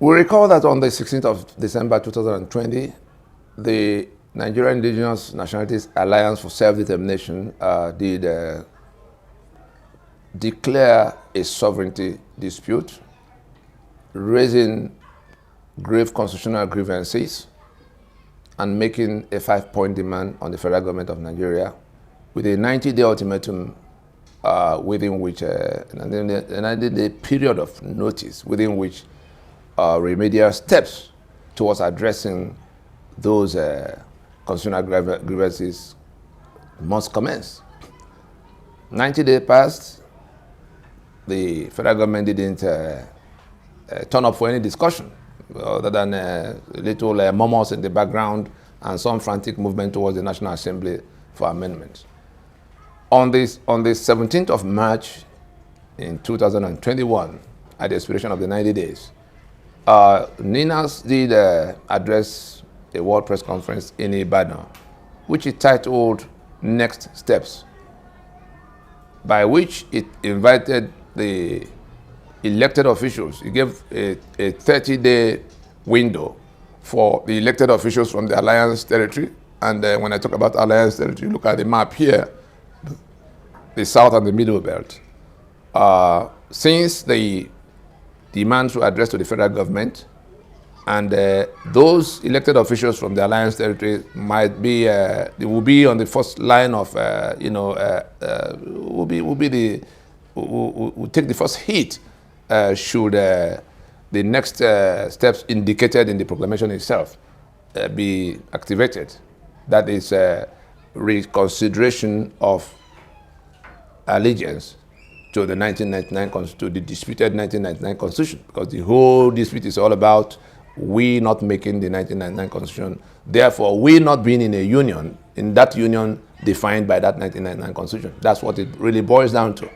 We recall that on the 16th of December 2020, the Nigerian Indigenous Nationalities Alliance for Self-Determination did declare a sovereignty dispute, raising grave constitutional grievances and making a 5-point demand on the federal government of Nigeria with a 90-day ultimatum within which, a 90-day period of notice within which remedial steps towards addressing those constitutional grievances must commence. 90 days passed, the federal government didn't turn up for any discussion other than little murmurs in the background and some frantic movement towards the National Assembly for amendments. On the 17th of March in 2021, at the expiration of the 90 days, NINAS did address a World Press Conference in Ibadan, which it titled Next Steps, by which it invited the elected officials. It gave a 30-day window for the elected officials from the Alliance territory. And when I talk about Alliance territory, look at the map here, the South and the Middle Belt. Since the demands were addressed to the federal government, and those elected officials from the Alliance territory might be, they will be on the first line of, will take the first hit should the next steps indicated in the proclamation itself be activated. That is reconsideration of allegiance to the 1999 to the disputed 1999 Constitution, because the whole dispute is all about we not making the 1999 Constitution, therefore we not being in a union, in that union defined by that 1999 Constitution. That's what it really boils down to.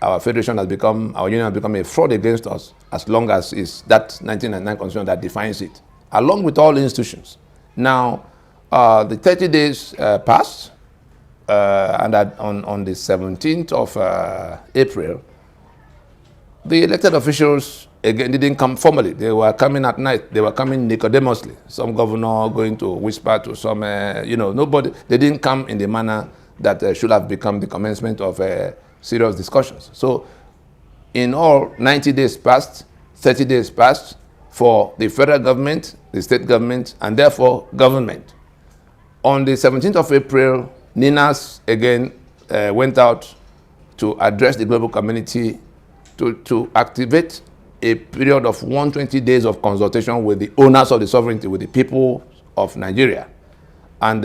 Our federation has become, our union has become a fraud against us as long as it's that 1999 Constitution that defines it, along with all institutions. Now, the 30 days passed, and on the 17th of April, the elected officials again didn't come formally. They were coming at night. They were coming Nicodemously. Some governor going to whisper to some, nobody. They didn't come in the manner that should have become the commencement of serious discussions. So, in all, 90 days passed, 30 days passed for the federal government, the state government, and therefore government. On the 17th of April, NINAS again went out to address the global community to activate a period of 120 days of consultation with the owners of the sovereignty, with the people of Nigeria. And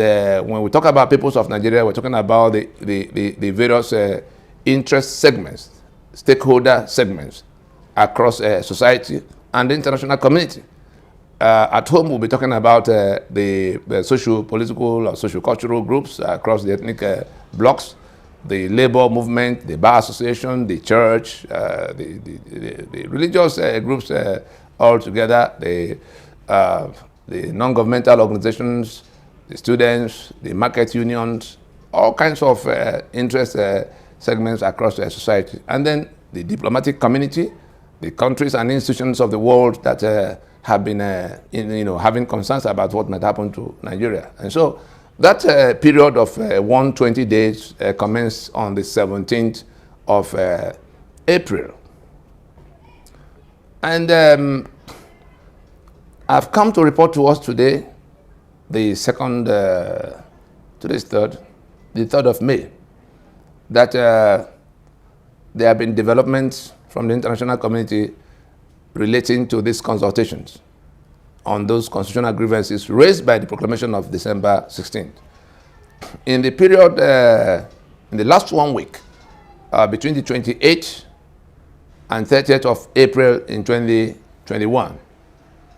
when we talk about peoples of Nigeria, we're talking about the various interest segments, stakeholder segments across society and the international community. At home, we'll be talking about the socio-political or socio-cultural groups across the ethnic blocks, the labor movement, the bar association, the church, the religious groups all together, the non-governmental organizations, the students, the market unions, all kinds of interest segments across society. And then the diplomatic community, the countries and institutions of the world that have been having concerns about what might happen to Nigeria. And so that period of 120 days commenced on the 17th of April. And I've come to report to us today, the 3rd, the 3rd of May, that there have been developments from the international community relating to these consultations on those constitutional grievances raised by the proclamation of December 16th. In the period, in the last 1 week, between the 28th and 30th of April in 2021,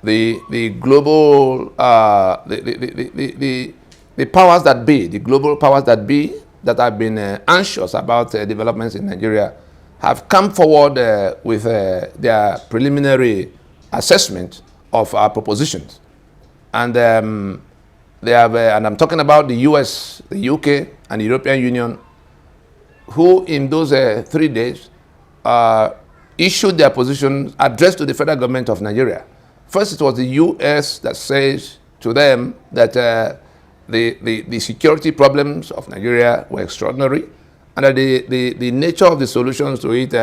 the global, the powers that be, the global powers that be that have been anxious about developments in Nigeria have come forward with their preliminary assessment of our propositions. And they have, and I'm talking about the US, the UK, and the European Union, who in those 3 days issued their position addressed to the federal government of Nigeria. First, it was the U.S. that says to them that the security problems of Nigeria were extraordinary, and that the nature of the solutions to it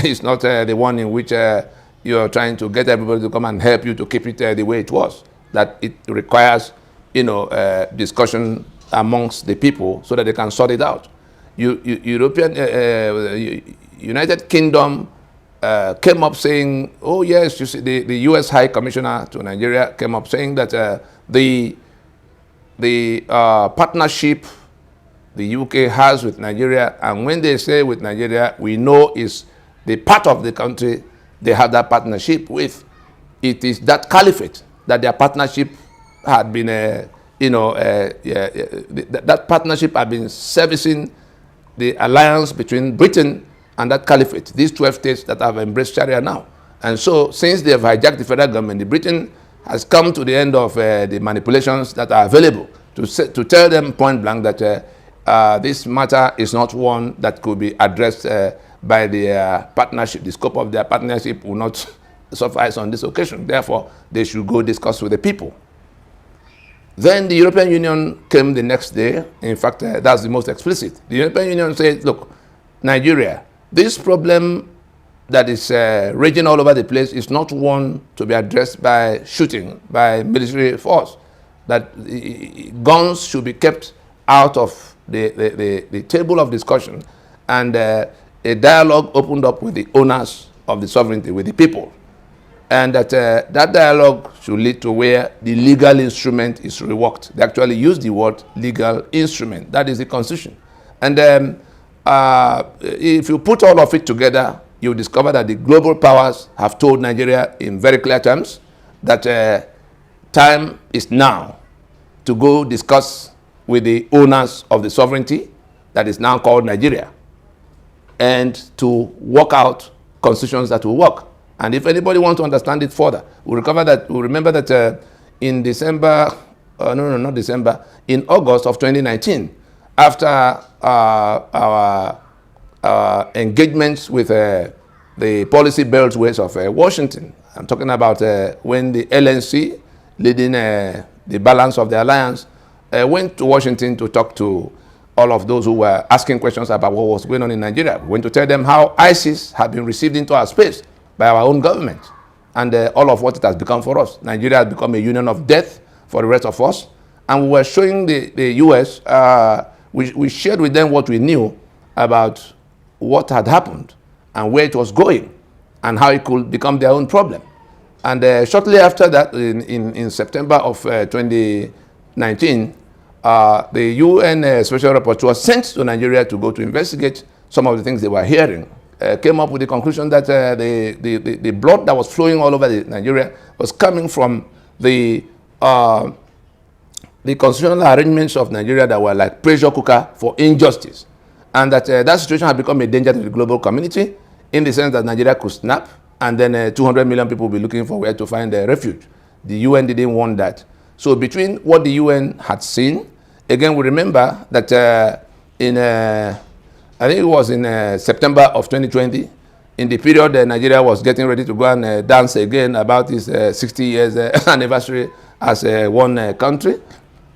is not the one in which you are trying to get everybody to come and help you to keep it the way it was. That it requires, discussion amongst the people so that they can sort it out. United Kingdom came up saying, oh yes, you see, the U.S. High Commissioner to Nigeria came up saying that the partnership the UK has with Nigeria, and when they say with Nigeria, we know is the part of the country they have that partnership with. It is that caliphate that their partnership had been, that partnership had been servicing the alliance between Britain and that caliphate, these 12 states that have embraced Sharia now. And so, since they have hijacked the federal government, the Britain has come to the end of the manipulations that are available to tell them point blank that this matter is not one that could be addressed by the partnership. The scope of their partnership will not suffice on this occasion. Therefore, they should go discuss with the people. Then the European Union came the next day. In fact, that's the most explicit. The European Union said, look, Nigeria, this problem that is raging all over the place is not one to be addressed by shooting, by military force. That guns should be kept out of the table of discussion, and a dialogue opened up with the owners of the sovereignty, with the people. And that that dialogue should lead to where the legal instrument is reworked. They actually use the word legal instrument. That is the Constitution. And if you put all of it together, you discover that the global powers have told Nigeria in very clear terms that time is now to go discuss with the owners of the sovereignty that is now called Nigeria, and to work out constitutions that will work. And if anybody wants to understand it further, we'll remember that in December, not December, in August of 2019, after our engagements with the policy beltways of Washington, I'm talking about when the LNC, leading the balance of the alliance, went to Washington to talk to all of those who were asking questions about what was going on in Nigeria. We went to tell them how ISIS had been received into our space by our own government, and all of what it has become for us. Nigeria has become a union of death for the rest of us. And we were showing the US, we shared with them what we knew about what had happened and where it was going and how it could become their own problem. And shortly after that, in September of 2019, the UN Special Rapporteur was sent to Nigeria to go to investigate some of the things they were hearing. Came up with the conclusion that the blood that was flowing all over Nigeria was coming from the constitutional arrangements of Nigeria that were like pressure cooker for injustice, and that that situation had become a danger to the global community, in the sense that Nigeria could snap, and then 200 million people will be looking for where to find refuge. The UN didn't want that. So between what the UN had seen, again, we remember that I think it was in September of 2020, in the period Nigeria was getting ready to go and dance again about its 60 years anniversary as one country.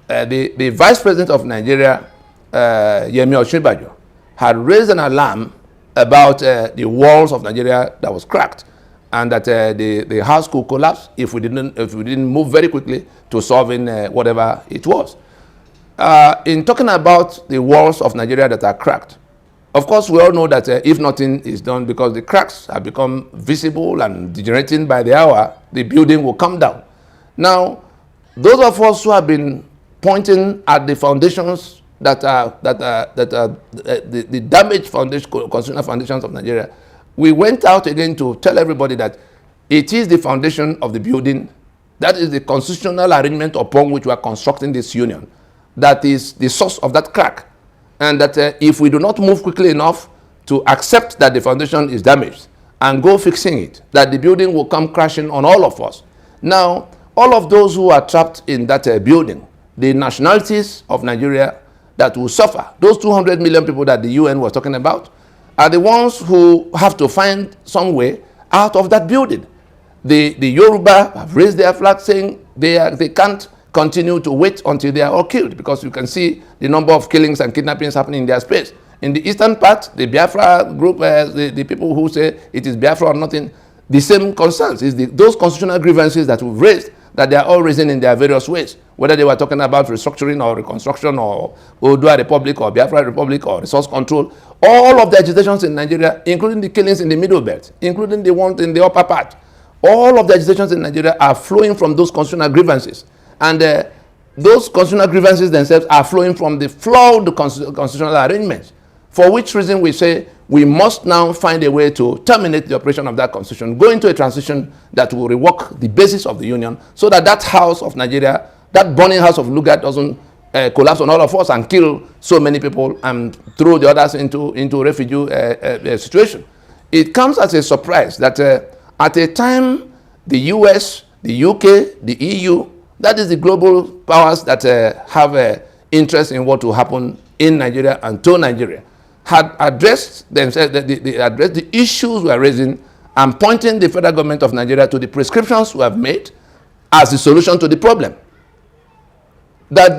The Vice President of Nigeria, Yemi Osinbajo, had raised an alarm about the walls of Nigeria that was cracked, and that the house could collapse if we didn't move very quickly to solving whatever it was. In talking about the walls of Nigeria that are cracked, of course, we all know that if nothing is done, because the cracks have become visible and degenerating by the hour, the building will come down. Now, those of us who have been pointing at the foundations that are the damaged foundation, constitutional foundations of Nigeria, we went out again to tell everybody that it is the foundation of the building, that is the constitutional arrangement upon which we are constructing this union, that is the source of that crack. And that if we do not move quickly enough to accept that the foundation is damaged and go fixing it, that the building will come crashing on all of us. Now, all of those who are trapped in that building, the nationalities of Nigeria that will suffer, those 200 million people that the UN was talking about, are the ones who have to find some way out of that building. The Yoruba have raised their flag saying they can't continue to wait until they are all killed, because you can see the number of killings and kidnappings happening in their space. In the eastern part, the Biafra group, the people who say it is Biafra or nothing, the same concerns. Is those constitutional grievances that we've raised, that they are all raising in their various ways, whether they were talking about restructuring or reconstruction or Oodua Republic or Biafra Republic or resource control. All of the agitations in Nigeria, including the killings in the middle belt, including the ones in the upper part, all of the agitations in Nigeria are flowing from those constitutional grievances. And those constitutional grievances themselves are flowing from the flawed constitutional arrangements, for which reason we say we must now find a way to terminate the operation of that constitution, go into a transition that will rework the basis of the union, so that that house of Nigeria, that burning house of Lugard, doesn't collapse on all of us and kill so many people and throw the others into refugee situation. It comes as a surprise that at a time the US, the UK, the EU, that is the global powers that have interest in what will happen in Nigeria and to Nigeria, had addressed themselves, they addressed the issues we are raising and pointing the federal government of Nigeria to the prescriptions we have made as the solution to the problem. That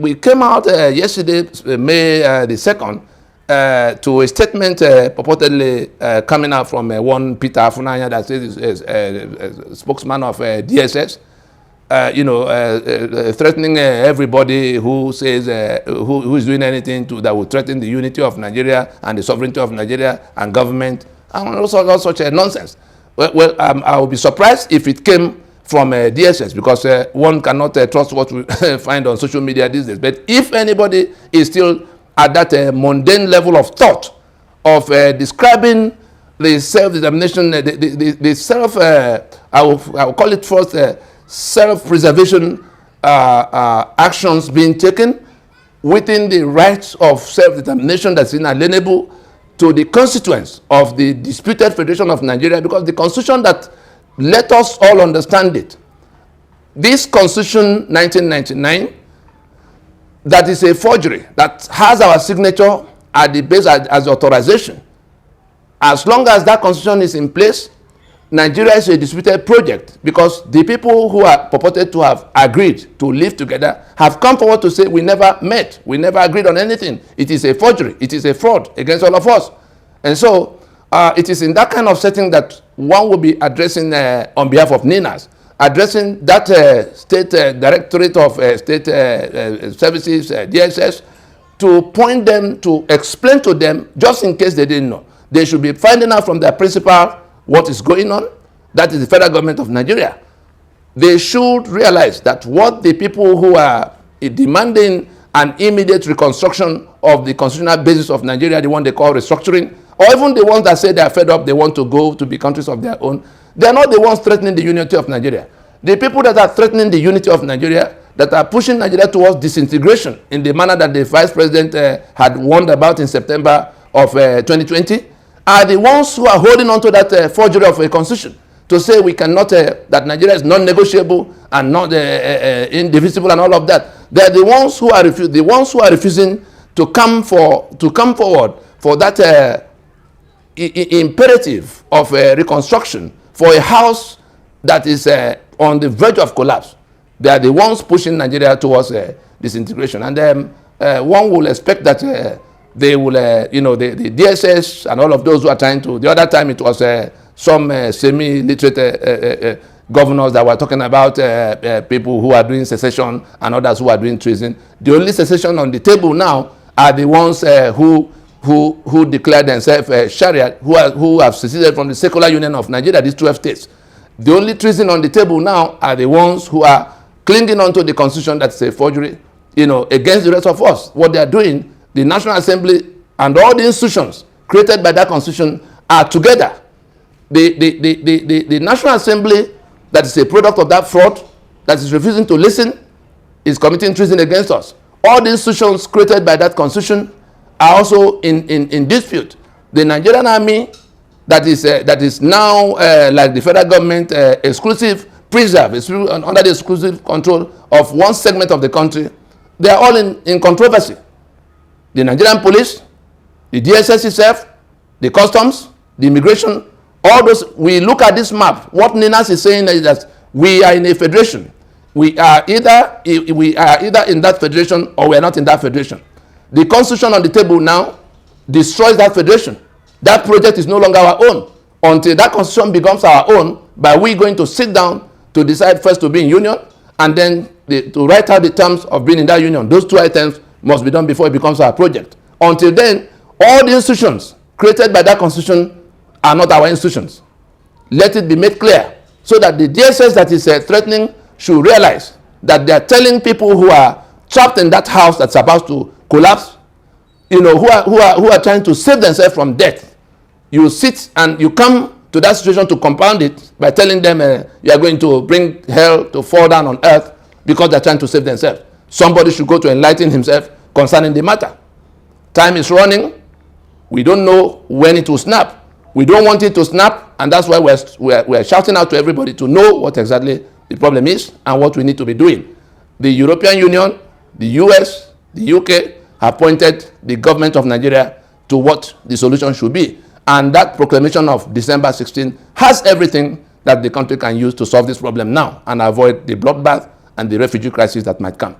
we came out yesterday, May the 2nd, to a statement purportedly coming out from one Peter Afunanya, that is a spokesman of DSS, threatening everybody who says who is doing anything that will threaten the unity of Nigeria and the sovereignty of Nigeria and government, and also all such nonsense. Well, I would be surprised if it came from DSS, because one cannot trust what we find on social media these days. But if anybody is still at that mundane level of thought of describing the self-determination, the self, I will call it first, self-preservation actions being taken within the rights of self-determination that's inalienable to the constituents of the disputed Federation of Nigeria, because the constitution that, let us all understand it, this constitution 1999, that is a forgery, that has our signature at the base as authorization. As long as that constitution is in place, Nigeria is a disputed project, because the people who are purported to have agreed to live together have come forward to say we never met, we never agreed on anything. It is a forgery, it is a fraud against all of us. And so it is in that kind of setting that one will be addressing on behalf of NINAS, addressing that State Directorate of State Services, DSS, to point them, to explain to them, just in case they didn't know. They should be finding out from their principal what is going on. That is the federal government of Nigeria. They should realize that what the people who are demanding an immediate reconstruction of the constitutional basis of Nigeria, the one they call restructuring, or even the ones that say they are fed up, they want to go to be countries of their own, they are not the ones threatening the unity of Nigeria. The people that are threatening the unity of Nigeria, that are pushing Nigeria towards disintegration in the manner that the Vice President had warned about in September of 2020, are the ones who are holding on to that forgery of a constitution to say we cannot, that Nigeria is non-negotiable and not indivisible and all of that. They are the ones who are refusing to come forward for that imperative of reconstruction for a house that is on the verge of collapse. They are the ones pushing Nigeria towards disintegration, and one will expect that they will, the DSS and all of those who are trying to. The other time it was some semi-literate governors that were talking about people who are doing secession and others who are doing treason. The only secession on the table now are the ones who declare themselves Sharia, who have seceded from the secular union of Nigeria, these 12 states. The only treason on the table now are the ones who are clinging onto the constitution that's a forgery, against the rest of us. What they are doing, the National Assembly and all the institutions created by that constitution are together. The National Assembly, that is a product of that fraud, that is refusing to listen, is committing treason against us. All the institutions created by that constitution are also in dispute. The Nigerian army, that is now like the federal government, exclusive preserve, under the exclusive control of one segment of the country, they are all in controversy. The Nigerian police, the DSS itself, the customs, the immigration, All those, we look at this map, what NINAS is saying is that we are in a federation. We are either in that federation or we are not in that federation. The constitution on the table now destroys that federation. That project is no longer our own until that constitution becomes our own, by we going to sit down to decide first to be in union and then to write out the terms of being in that union. Those two items must be done before it becomes our project. Until then, all the institutions created by that constitution are not our institutions. Let it be made clear so that the DSS that is threatening should realize that they are telling people who are trapped in that house that's about to collapse, you know, who are trying to save themselves from death. You sit and you come to that situation to compound it by telling them you are going to bring hell to fall down on earth because they're trying to save themselves. Somebody should go to enlighten himself concerning the matter. Time is running. We don't know when it will snap. We don't want it to snap, and that's why we're shouting out to everybody to know what exactly the problem is and what we need to be doing. The European Union, the US, the UK have pointed the government of Nigeria to what the solution should be. And that proclamation of December 16 has everything that the country can use to solve this problem now and avoid the bloodbath and the refugee crisis that might come.